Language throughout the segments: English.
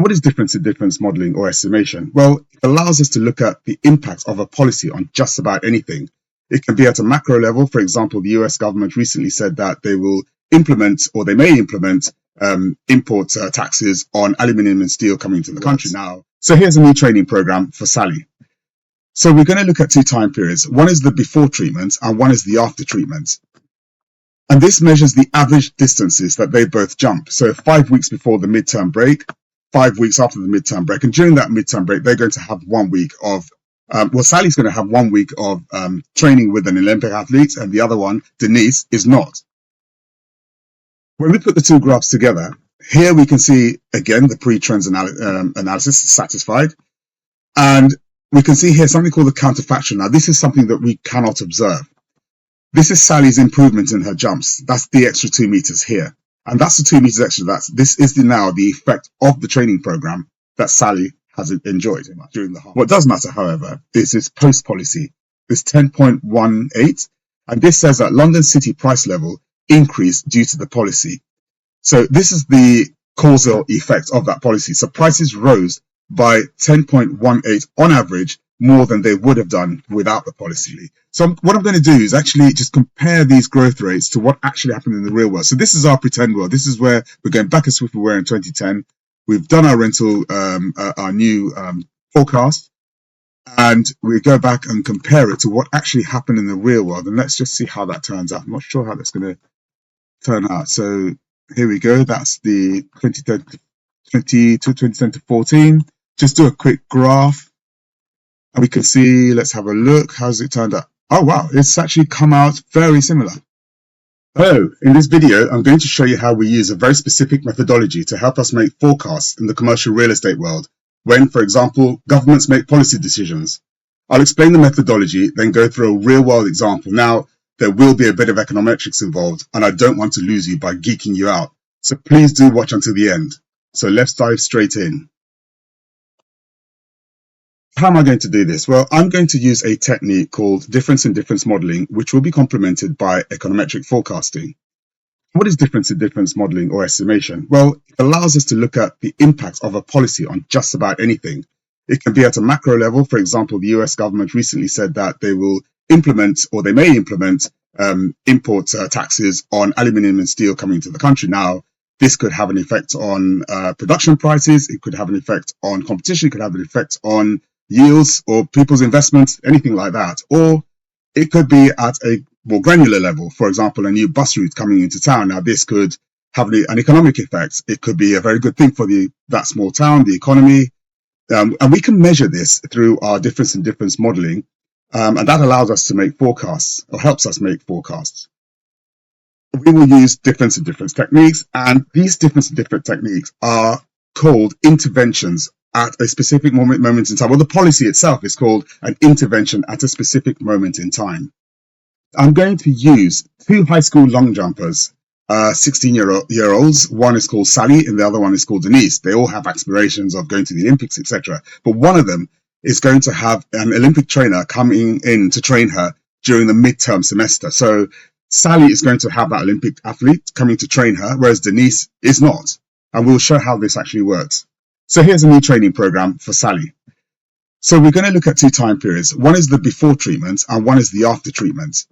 What is difference in difference modeling or estimation? Well, it allows us to look at the impact of a policy on just about anything. It can be at a macro level. For example, the US government recently said that they will implement, or they may implement, import taxes on aluminium and steel coming into the country now. So here's a new training program for Sally. So we're going to look at two time periods. One is the before treatment and one is the after treatment. And this measures the average distances that they both jump. So 5 weeks before the midterm break, 5 weeks after the midterm break. And during that midterm break, they're going to have 1 week of, Sally's going to have 1 week of training with an Olympic athlete, and the other one, Denise, is not. When we put the two graphs together, here we can see, again, the pre-trends analysis satisfied. And we can see here something called the counterfactual. Now, this is something that we cannot observe. This is Sally's improvement in her jumps. That's the extra 2 meters here. And that's the 2 meters extra. This is now the effect of the training program that Sally has enjoyed during the half. What does matter, however, is this post policy, this 10.18. And this says that London city price level increased due to the policy. So this is the causal effect of that policy. So prices rose by 10.18 on average, more than they would have done without the policy. So what I'm going to do is actually just compare these growth rates to what actually happened in the real world. So this is our pretend world. This is where we're going back as Swift we were in 2010. We've done our rental, our new forecast, and we go back and compare it to what actually happened in the real world. And let's just see how that turns out. I'm not sure how that's going to turn out. So here we go. That's the 2010 to 14. Just do a quick graph. And we can see, let's have a look. How's it turned out? Oh, wow. It's actually come out very similar. Hello. In this video, I'm going to show you how we use a very specific methodology to help us make forecasts in the commercial real estate world when, for example, governments make policy decisions. I'll explain the methodology, then go through a real-world example. Now, there will be a bit of econometrics involved, and I don't want to lose you by geeking you out. So please do watch until the end. So let's dive straight in. How am I going to do this? Well, I'm going to use a technique called difference in difference modeling, which will be complemented by econometric forecasting. What is difference in difference modeling or estimation? Well, it allows us to look at the impact of a policy on just about anything. It can be at a macro level. For example, the US government recently said that they will implement, or they may implement, import taxes on aluminium and steel coming into the country now. This could have an effect on production prices. It could have an effect on competition. It could have an effect on yields or people's investments, anything like that. Or it could be at a more granular level. For example, a new bus route coming into town. Now, this could have an economic effect. It could be a very good thing for that small town, the economy. And we can measure this through our difference in difference modeling. And that allows us to make forecasts, or helps us make forecasts. We will use difference in difference techniques, and these difference in different techniques are called interventions at a specific moment in time. Well, the policy itself is called an intervention at a specific moment in time. I'm going to use two high school long jumpers, 16-year-olds. One is called Sally and the other one is called Denise. They all have aspirations of going to the Olympics, etc. But one of them is going to have an Olympic trainer coming in to train her during the midterm semester. So Sally is going to have that Olympic athlete coming to train her, whereas Denise is not. And we'll show how this actually works. So here's a new training program for Sally. So we're going to look at two time periods. One is the before treatment and one is the after treatment.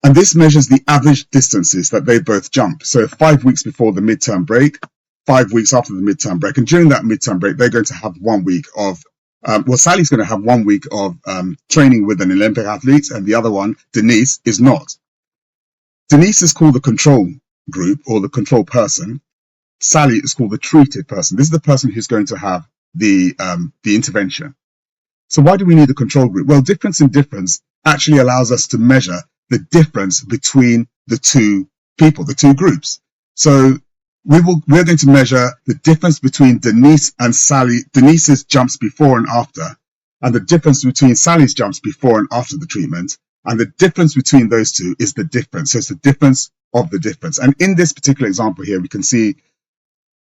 And this measures the average distances that they both jump. So 5 weeks before the midterm break, 5 weeks after the midterm break. And during that midterm break, they're going to have 1 week of, Sally's going to have 1 week of training with an Olympic athlete, and the other one, Denise, is not. Denise is called the control group or the control person. Sally is called the treated person. This is the person who's going to have the intervention. So why do we need the control group? Well, difference in difference actually allows us to measure the difference between the two people, the two groups. So we're going to measure the difference between Denise and Sally, Denise's jumps before and after, and the difference between Sally's jumps before and after the treatment. And the difference between those two is the difference. So it's the difference of the difference. And in this particular example here, we can see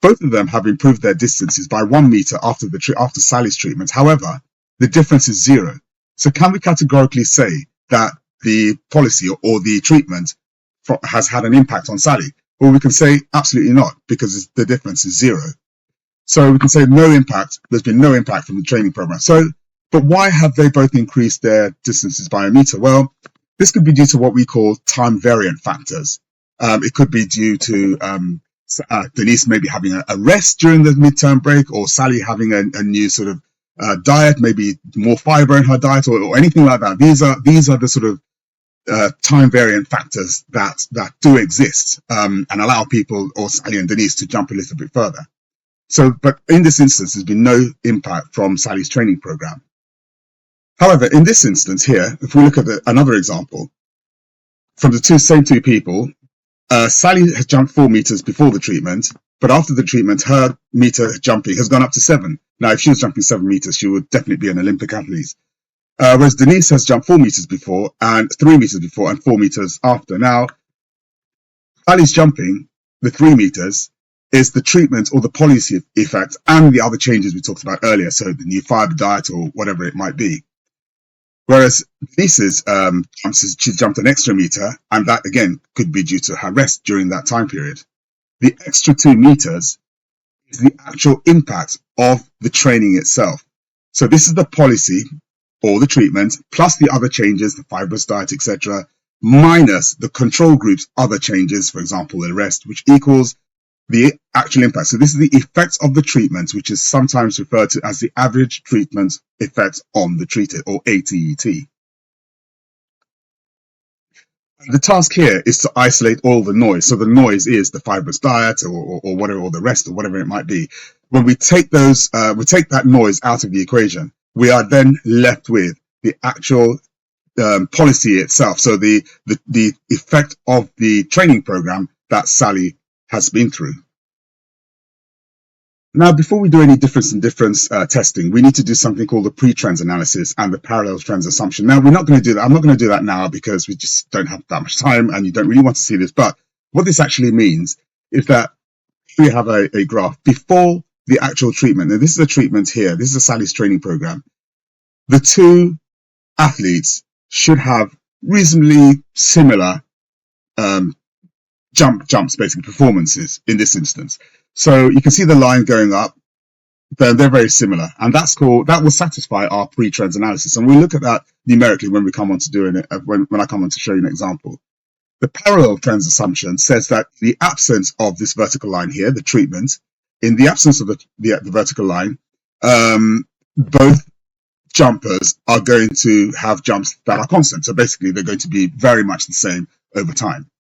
both of them have improved their distances by 1 meter after Sally's treatment. However, the difference is 0. So can we categorically say that the policy or the treatment has had an impact on Sally? Well, we can say absolutely not, because the difference is 0. So we can say no impact. There's been no impact from the training program. So, but why have they both increased their distances by a meter? Well, this could be due to what we call time variant factors. It could be due to Denise maybe having a rest during the midterm break, or Sally having a new sort of diet, maybe more fiber in her diet, or anything like that. These are the sort of time variant factors that do exist and allow people, or Sally and Denise, to jump a little bit further. So, but in this instance, there's been no impact from Sally's training program. However, in this instance here, if we look at another example, from the same two people, Sally has jumped 4 meters before the treatment, but after the treatment, her meter jumping has gone up to 7. Now, if she was jumping 7 meters, she would definitely be an Olympic athlete. Whereas Denise has jumped 4 meters before, and 3 meters before, and 4 meters after. Now, Sally's jumping the 3 meters is the treatment or the policy effect and the other changes we talked about earlier, so the new fiber diet or whatever it might be. Whereas Denise's she's jumped an extra meter, and that again could be due to her rest during that time period. The extra 2 meters is the actual impact of the training itself. So this is the policy or the treatment plus the other changes, the fibrous diet, etc., minus the control group's other changes, for example, the rest, which equals the actual impact. So this is the effect of the treatment, which is sometimes referred to as the average treatment effect on the treated, or ATET. The task here is to isolate all the noise. So the noise is the fibrous diet or whatever, or the rest, or whatever it might be. When we take we take that noise out of the equation, we are then left with the actual policy itself. So the effect of the training program that Sally has been through. Now, before we do any difference in difference testing, we need to do something called the pre-trends analysis and the parallel trends assumption. Now, we're not going to do that. I'm not going to do that now because we just don't have that much time and you don't really want to see this. But what this actually means is that we have a graph before the actual treatment. Now, this is a treatment here. This is a Sally's training program. The two athletes should have reasonably similar jumps, basically performances in this instance. So you can see the line going up. They're very similar, and that will satisfy our pre-trends analysis. And we'll look at that numerically when we come on to doing it. When I come on to show you an example. The parallel trends assumption says that in the absence of this vertical line here, the treatment, in the absence of the vertical line, both jumpers are going to have jumps that are constant. So basically, they're going to be very much the same over time.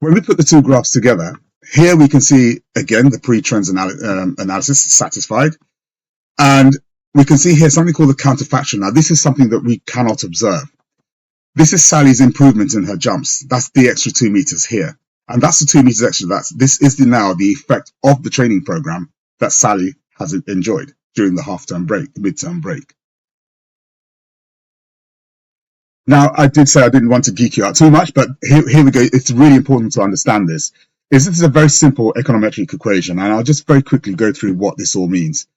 When we put the two graphs together, here we can see, again, the pre-trends analysis satisfied. And we can see here something called the counterfactual. Now, this is something that we cannot observe. This is Sally's improvement in her jumps. That's the extra 2 meters here. And that's the 2 meters extra. This is now the effect of the training program that Sally has enjoyed during the half-term break, the midterm break. Now, I did say I didn't want to geek you out too much, but here we go. It's really important to understand this. This is a very simple econometric equation, and I'll just very quickly go through what this all means.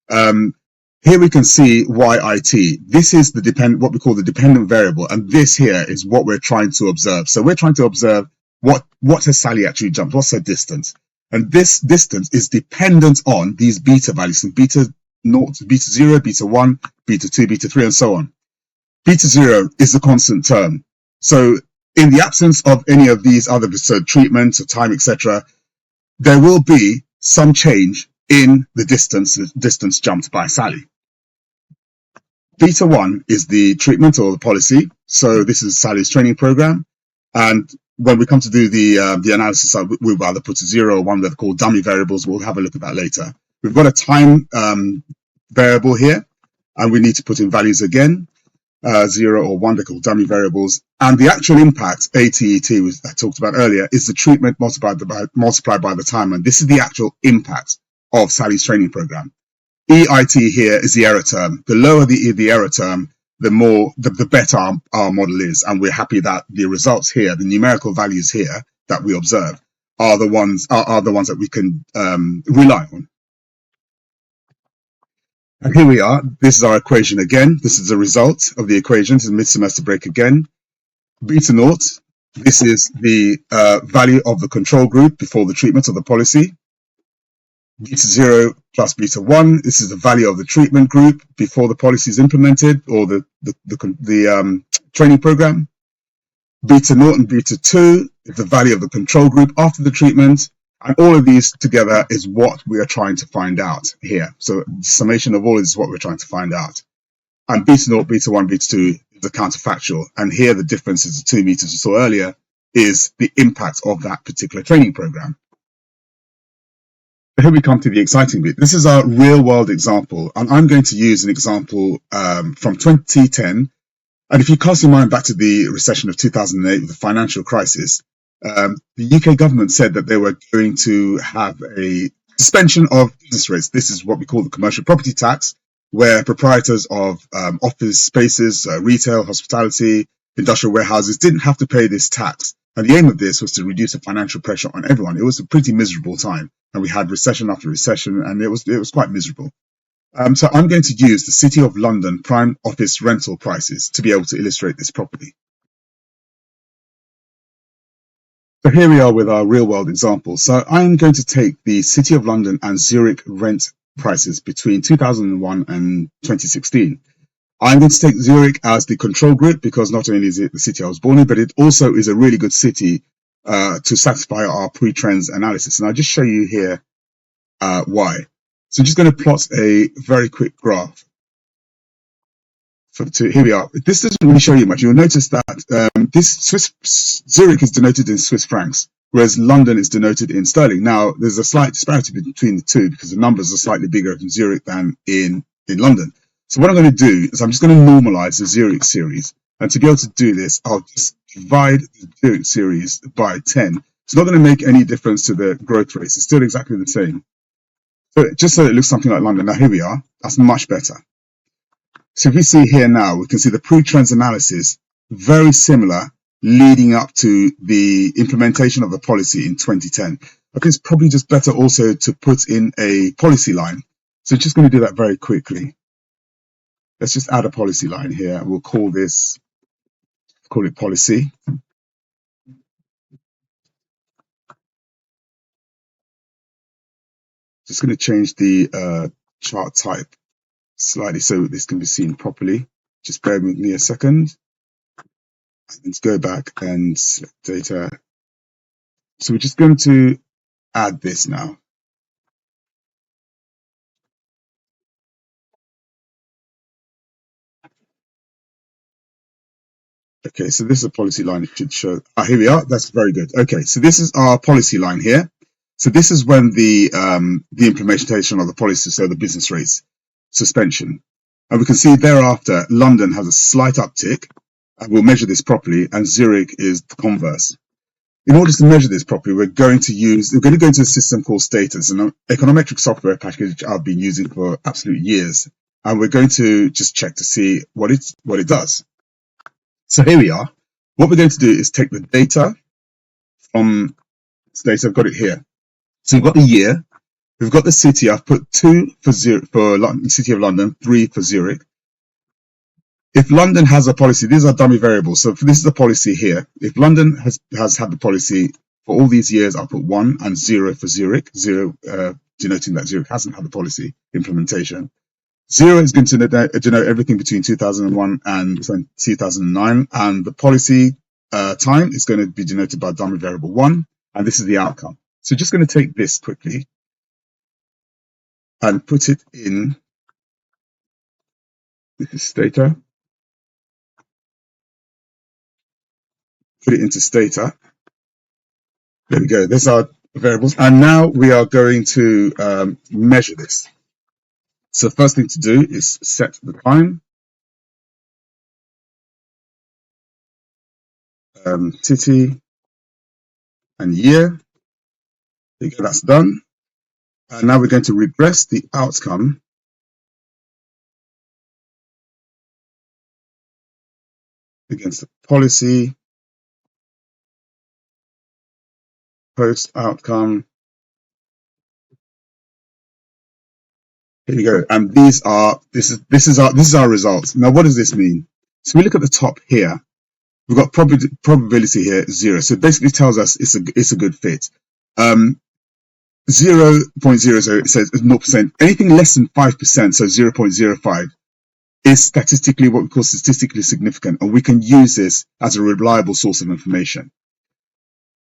Here we can see YIT. This is what we call the dependent variable, and this here is what we're trying to observe. So we're trying to observe what has Sally actually jumped, what's her distance. And this distance is dependent on these beta values, so beta 0, beta 0, beta 1, beta 2, beta 3, and so on. Beta 0 is the constant term. So in the absence of any of these other treatments or time, etc., there will be some change in the distance jumped by Sally. Beta 1 is the treatment or the policy. So this is Sally's training program. And when we come to do the analysis, we'll either put a 0 or 1 that are called dummy variables. We'll have a look at that later. We've got a time variable here, and we need to put in values again. 0 or 1, they're called dummy variables. And the actual impact, ATET, which I talked about earlier, is the treatment multiplied by the time. And this is the actual impact of Sally's training program. EIT here is the error term. The lower the error term, the better our model is. And we're happy that the results here, the numerical values here that we observe, are the ones that we can rely on. And here we are. This is our equation again. This is the result of the equation. This is mid-semester break again. Beta naught. This is the value of the control group before the treatment of the policy. beta 0 plus beta 1. This is the value of the treatment group before the policy is implemented, or the training program. Beta 0 and beta 2 is the value of the control group after the treatment. And all of these together is what we are trying to find out here. So the summation of all is what we're trying to find out. And beta 0, beta 1, beta 2 is the counterfactual. And here the difference is the 2 meters we saw earlier is the impact of that particular training program. Here we come to the exciting bit. This is our real world example. And I'm going to use an example from 2010. And if you cast your mind back to the recession of 2008, the financial crisis, the UK government said that they were going to have a suspension of business rates. This is what we call the commercial property tax, where proprietors of office spaces, retail, hospitality, industrial warehouses didn't have to pay this tax. And the aim of this was to reduce the financial pressure on everyone. It was a pretty miserable time, and we had recession after recession, and it was quite miserable. So I'm going to use the City of London prime office rental prices to be able to illustrate this properly. So here we are with our real world example. So I'm going to take the City of London and Zurich rent prices between 2001 and 2016. I'm going to take Zurich as the control group because not only is it the city I was born in, but it also is a really good city to satisfy our pre-trends analysis. And I'll just show you here why. So I'm just going to plot a very quick graph. Here we are. This doesn't really show you much. You'll notice that Zurich is denoted in Swiss francs, whereas London is denoted in sterling. Now, there's a slight disparity between the two because the numbers are slightly bigger in Zurich than in London. So what I'm going to do is I'm just going to normalize the Zurich series. And to be able to do this, I'll just divide the Zurich series by 10. It's not going to make any difference to the growth rates. It's still exactly the same. So just so it looks something like London. Now, here we are. That's much better. So if we see here now, we can see the pre-trends analysis, very similar, leading up to the implementation of the policy in 2010. I think it's probably just better also to put in a policy line. So just going to do that very quickly. Let's just add a policy line here. We'll call it policy. Just going to change the chart type slightly so this can be seen properly. Just bear with me a second. Let's go back and select data. So we're just going to add this now. Okay, so this is a policy line. It should show. Here we are. That's very good. Okay, so this is our policy line here. So this is when the implementation of the policy, so the business rates suspension. And we can see thereafter, London has a slight uptick. And we'll measure this properly, and Zurich is the converse. In order to measure this properly, we're going to go into a system called Status, an econometric software package I've been using for absolute years. And we're going to just check to see what it does. So here we are. What we're going to do is take the data from Status. I've got it here. So we've got the year. We've got the city. I've put 2 for Zurich, for London, City of London, 3 for Zurich. If London has a policy, these are dummy variables. So this is the policy here. If London has had the policy for all these years, I'll put 1 and 0 for Zurich, 0 denoting that Zurich hasn't had the policy implementation. 0 is going to denote everything between 2001 and 2009, and the policy time is going to be denoted by dummy variable 1, and this is the outcome. So just going to take this quickly and put it in. This is Stata. Put it into Stata. There we go. There's our variables. And now we are going to measure this. So the first thing to do is set the time. City and year. There you go, that's done. And now we're going to regress the outcome against the policy post outcome. Here we go. And this is our results. Now, what does this mean? So we look at the top here. We've got probability here 0. So it basically tells us it's a good fit. 0.00, it says 0%. Anything less than 5%, so 0.05, is statistically what we call statistically significant, and we can use this as a reliable source of information.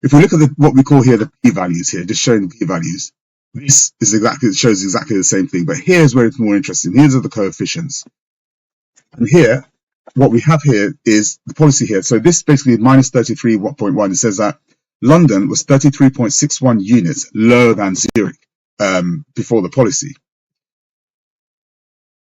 If we look at what we call here the p-values here, just showing the p-values, this is it shows exactly the same thing, but here's where it's more interesting. Here's are the coefficients. And here, what we have here is the policy here. So this basically minus 33.1. It says that London was 33.61 units lower than Zurich before the policy.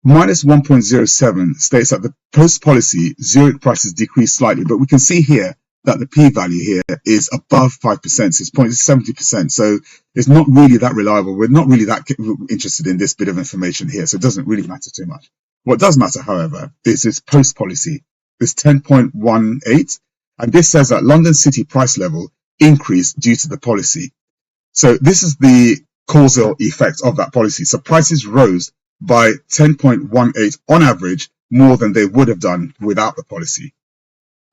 Minus 1.07 states that the post-policy Zurich prices decreased slightly, but we can see here that the p-value here is above 5%, so it's 0.70%. So it's not really that reliable. We're not really that interested in this bit of information here, so it doesn't really matter too much. What does matter, however, is this post-policy, this 10.18, and this says that London city price level increased due to the policy. So this is the causal effect of that policy. So prices rose by 10.18 on average more than they would have done without the policy.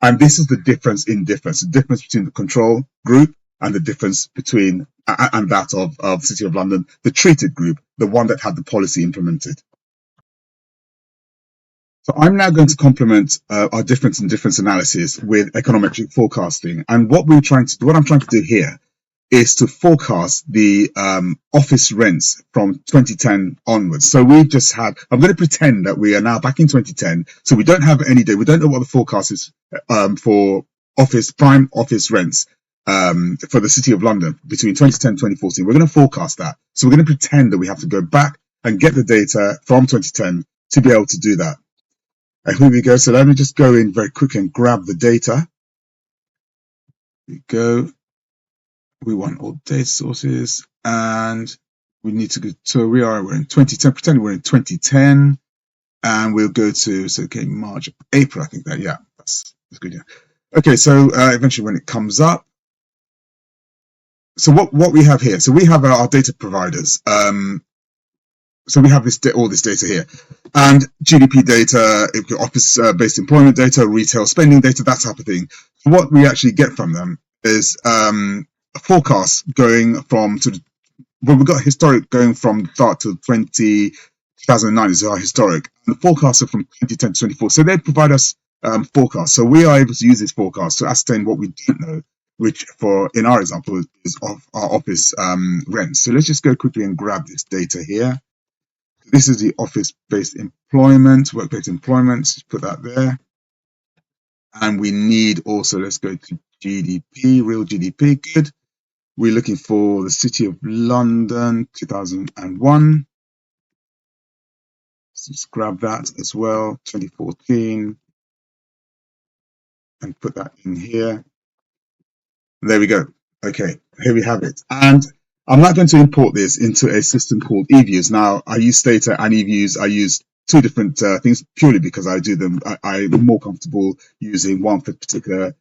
And this is the difference in difference, the difference between the control group and the difference between, and that of City of London, the treated group, the one that had the policy implemented. So I'm now going to complement our difference in difference analysis with econometric forecasting. And what I'm trying to do here is to forecast the office rents from 2010 onwards. So we've just had, I'm going to pretend that we are now back in 2010. So we don't have any data. We don't know what the forecast is for prime office rents for the City of London between 2010 and 2014. We're going to forecast that. So we're going to pretend that we have to go back and get the data from 2010 to be able to do that. And here we go. So let me just go in very quickly and grab the data. Here we go. We want all data sources, and we need to go. So we're in 2010. Pretend we're in 2010, and we'll go to March, April. I think that's good. Yeah. Okay. So eventually, when it comes up, so what we have here. So we have our data providers. So we have all this data here, and GDP data, office-based employment data, retail spending data, that type of thing. So what we actually get from them is a forecast going from we've got historic going from start to 2009 is our historic, and the forecasts are from 2010 to 24. So they provide us forecasts. So we are able to use this forecast to ascertain what we don't know, which in our example is of our office rents. So let's just go quickly and grab this data here. This is the office-based employment, work-based employment. Put that there. And we need also, let's go to GDP, real GDP. Good. We're looking for the City of London, 2001. So just grab that as well, 2014. And put that in here. There we go. Okay, here we have it. And I'm not going to import this into a system called eViews. Now, I use Stata and eViews. I use two different things purely because I do them. I'm more comfortable using one for particular.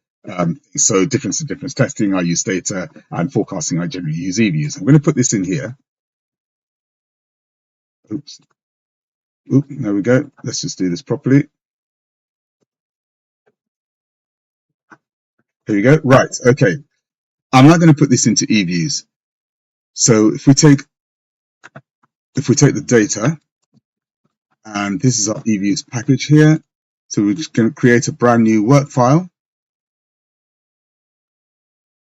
So difference to difference testing, I use Stata, and forecasting, I generally use eViews. I'm going to put this in here. Oops. Oop, there we go. Let's just do this properly. Here we go. Right. Okay. I'm not going to put this into eViews. So if we take the data, and this is our eViews package here. So we're just going to create a brand new work file.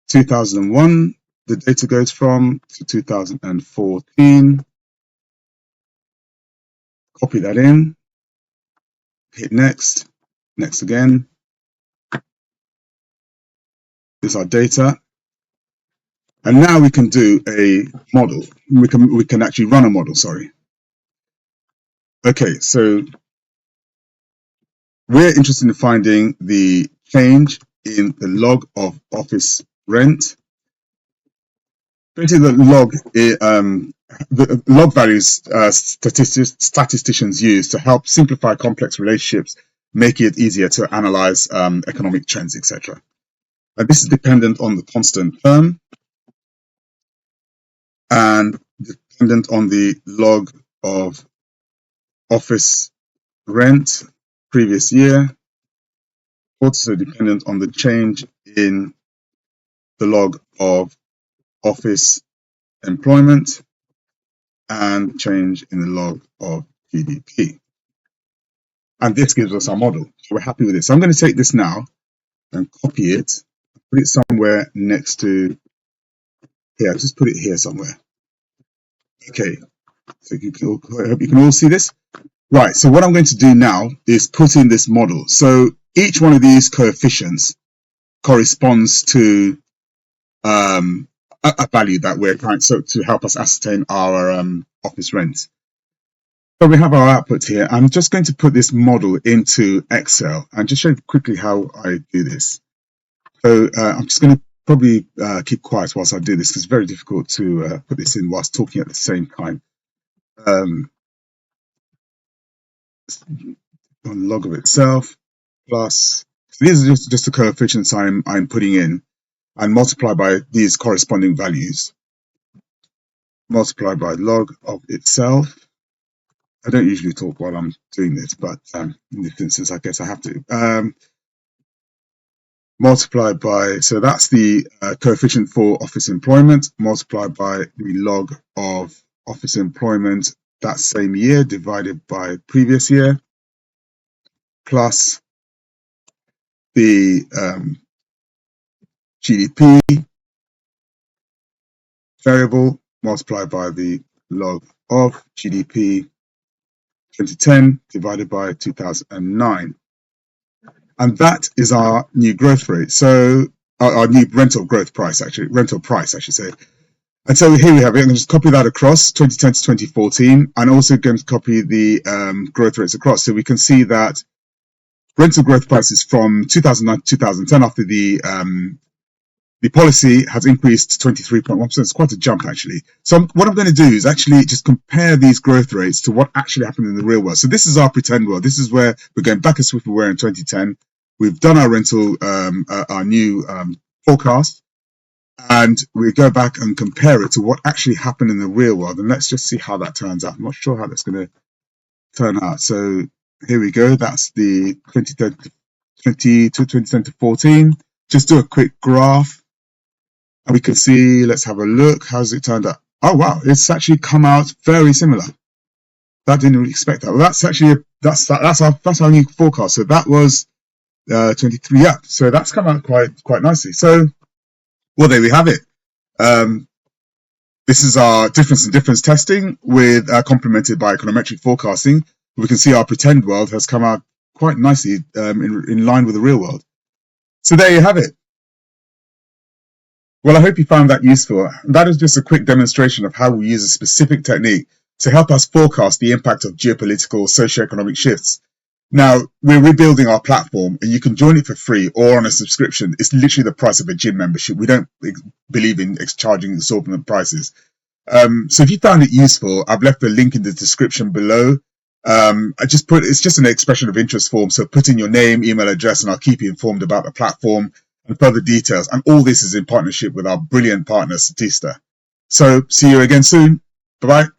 2001, the data goes from to 2014. Copy that in, hit next, next again. This is our data. And now we can do a model. We can actually run a model, sorry. Okay, so we're interested in finding the change in the log of office rent. Basically, the log values statisticians use to help simplify complex relationships, make it easier to analyze economic trends, etc. And this is dependent on the constant term and dependent on the log of office rent previous year, also dependent on the change in the log of office employment and change in the log of GDP. And this gives us our model. So we're happy with it. So I'm going to take this now and copy it, put it somewhere next to here. Just put it here somewhere. Okay. So I hope you can all see this. Right. So what I'm going to do now is put in this model. So each one of these coefficients corresponds to a value that we're trying to help us ascertain our office rent. So we have our output here. I'm just going to put this model into Excel and just show you quickly how I do this. So I'm just going to probably keep quiet whilst I do this because it's very difficult to put this in whilst talking at the same time. Log of itself plus, so these are just the coefficients I'm putting in, and multiply by these corresponding values. Multiply by log of itself. I don't usually talk while I'm doing this, but in this instance, I guess I have to. Multiply by, so that's the coefficient for office employment, multiplied by the log of office employment that same year divided by previous year, plus the GDP variable multiplied by the log of GDP 2010 divided by 2009. And that is our new growth rate. So our new rental price, I should say. And so here we have it. I'm going to just copy that across 2010 to 2014, and also going to copy the growth rates across. So we can see that rental growth prices from 2009 to 2010 after the policy has increased 23.1%. It's quite a jump, actually. So what I'm going to do is actually just compare these growth rates to what actually happened in the real world. So this is our pretend world. This is where we're going back as we were in 2010. We've done our rental, our new forecast, and we go back and compare it to what actually happened in the real world. And let's just see how that turns out. I'm not sure how that's going to turn out. So here we go. That's the 2010 to 14. Just do a quick graph. And we can see, let's have a look. How's it turned out? Oh, wow. It's actually come out very similar. That didn't really expect that. Well, that's actually, that's our new forecast. So that was 23. Yeah. So that's come out quite nicely. So, well, there we have it. This is our difference in difference testing with complemented by econometric forecasting. We can see our pretend world has come out quite nicely in line with the real world. So there you have it. Well, I hope you found that useful. That is just a quick demonstration of how we use a specific technique to help us forecast the impact of geopolitical, socioeconomic shifts. Now, we're rebuilding our platform, and you can join it for free or on a subscription. It's literally the price of a gym membership. We don't believe in charging exorbitant prices. So if you found it useful, I've left the link in the description below. It's just an expression of interest form. So put in your name, email address, and I'll keep you informed about the platform and further details. And all this is in partnership with our brilliant partner, Statista. So see you again soon. Bye-bye.